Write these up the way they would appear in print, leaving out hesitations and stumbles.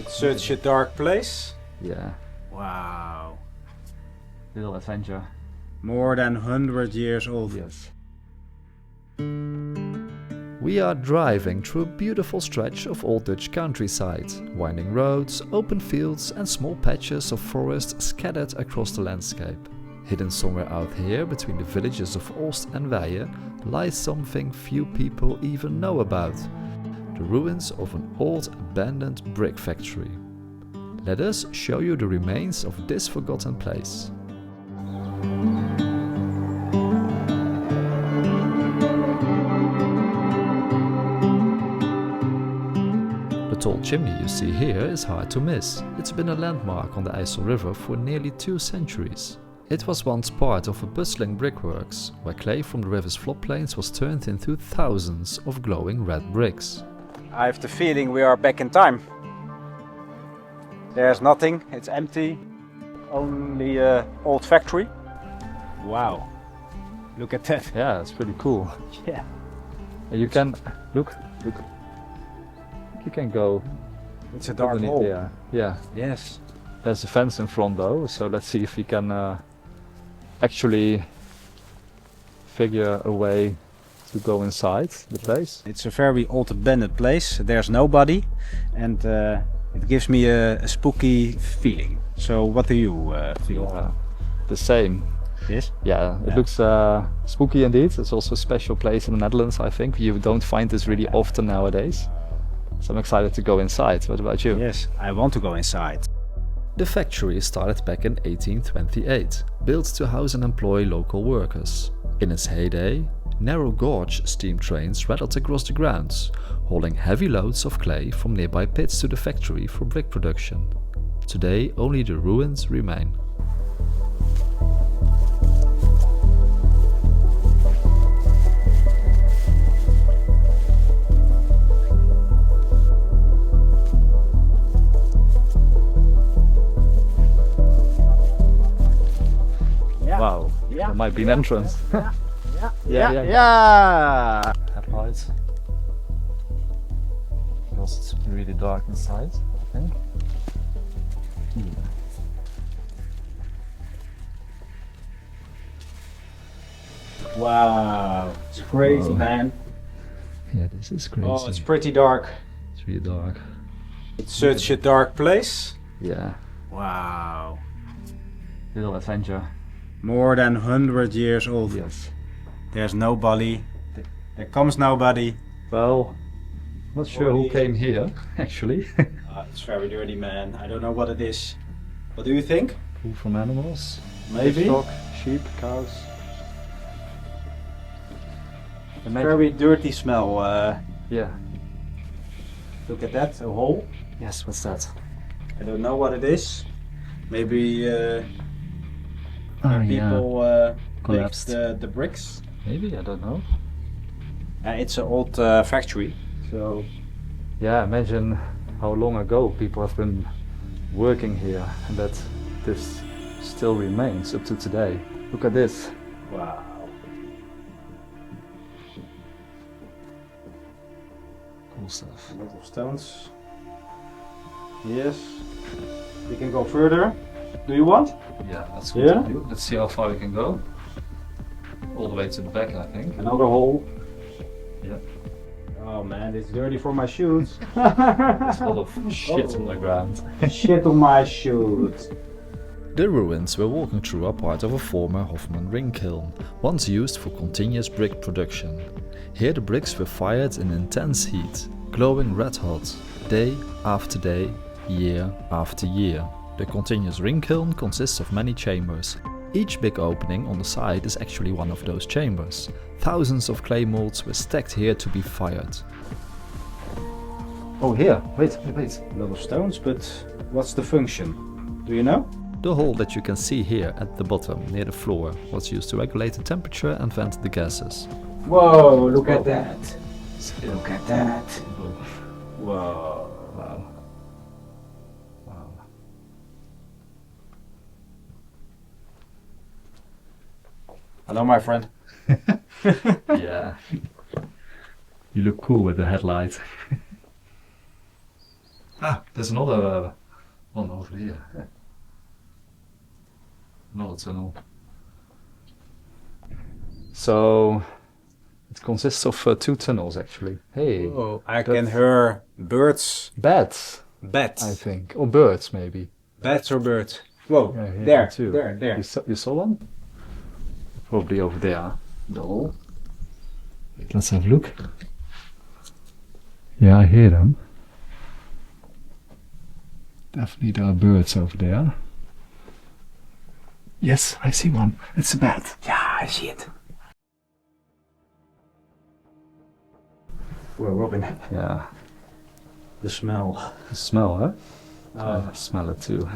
It's such a dark place. Yeah, Wow. little adventure. More than 100 years old. Yes. We are driving through a beautiful stretch of old Dutch countryside, winding roads, open fields and small patches of forest scattered across the landscape. Hidden somewhere out here between the villages of Oost and Weijen lies something few people even know about: the ruins of an old abandoned brick factory. Let us show you the remains of this forgotten place. The tall chimney you see here is hard to miss. It's been a landmark on the IJssel River for nearly 2 centuries. It was once part of a bustling brickworks, where clay from the river's floodplains was turned into thousands of glowing red bricks. I have the feeling we are back in time. There's nothing, it's empty. Only an old factory. Wow. Look at that. Yeah, it's pretty cool. Yeah. And you can look. You can go It's a dark underneath hole. there. Yeah. Yes. There's a fence in front though, so let's see if we can actually figure a way to go inside the place. It's a very old abandoned place. There's nobody and it gives me a spooky feeling. So what do you feel? Yeah, the same. Yes? Yeah, it Yeah. looks spooky indeed. It's also a special place in the Netherlands, I think. You don't find this really often nowadays. So I'm excited to go inside. What about you? Yes, I want to go inside. The factory started back in 1828, built to house and employ local workers. In its heyday, narrow gauge steam trains rattled across the grounds, hauling heavy loads of clay from nearby pits to the factory for brick production. Today, only the ruins remain. Wow, there might be an entrance. Yeah. Headlights. Because it's really dark inside, I think. Wow. It's crazy, Wow. man. Yeah, this is crazy. Oh, it's pretty dark. It's really dark. It's such a dark place. Yeah, Wow. little adventure. More than 100 years old. Yes. There's nobody. There comes nobody. Well, not sure who came here, actually. It's very dirty, man. I don't know what it is. What do you think? Poo from animals. Maybe. Livestock, sheep, cows. Very dirty smell. Yeah. Look at that, a hole. Yes, what's that? I don't know what it is. Maybe Oh, people Collapsed. mixed the bricks. Maybe, I don't know. It's an old factory. So Yeah, imagine how long ago people have been working here and that this still remains up to today. Look at this. wow. Cool stuff. A lot of stones. Yes. We can go further. Do you want? Yeah, that's good to do. Let's see how far we can go. All the way to the back, I think. Another hole. Yeah. Oh man, it's dirty for my shoes. There's a lot of shit on the ground. Shit on my shoes. The ruins we're walking through are part of a former Hofmann ring kiln, once used for continuous brick production. Here the bricks were fired in intense heat, glowing red hot, day after day, year after year. The continuous ring kiln consists of many chambers. Each big opening on the side is actually one of those chambers. Thousands of clay molds were stacked here to be fired. Oh, here. Wait. A lot of stones, but what's the function? Do you know? The hole that you can see here at the bottom near the floor was used to regulate the temperature and vent the gases. Whoa, look at that. Look at that. Whoa. Wow. Wow. Hello, my friend. Yeah. You look cool with the headlight. Ah, there's another one over here. Another tunnel. So it consists of 2 tunnels actually. Hey, Oh, I can hear birds. bats, Bats. I think, or birds maybe. Bats or birds. Whoa, Yeah, here there, too. there. You saw one? Probably over there. The hole. Let's have a look. Yeah, I hear them. Definitely there are birds over there. Yes, I see one. It's a bat. Yeah, I see it. Well, Robin, Yeah. the smell. The smell, huh? Oh. I smell it too.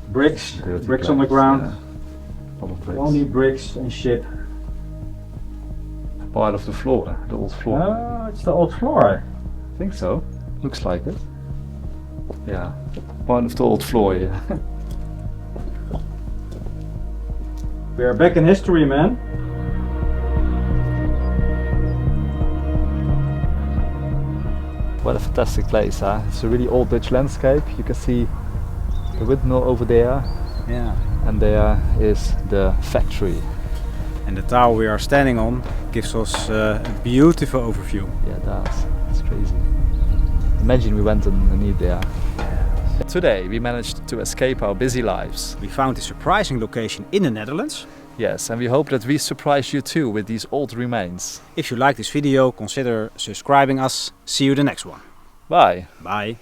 Bricks, Dirty bricks on the planks, ground. yeah. All of bricks. Only bricks and shit. Part of the floor, the old floor. Oh, it's the old floor. I think so. Looks like it. Yeah. Part of the old floor, yeah. We are back in history, man. What a fantastic place, huh? It's a really old Dutch landscape. You can see the windmill over there, Yeah. and there is the factory. And the tower we are standing on gives us a beautiful overview. Yeah, it does. It's crazy. Imagine we went and eat there. Today we managed to escape our busy lives. We found a surprising location in the Netherlands. Yes, and we hope that we surprise you too with these old remains. If you like this video, consider subscribing us. See you the next one. Bye! Bye.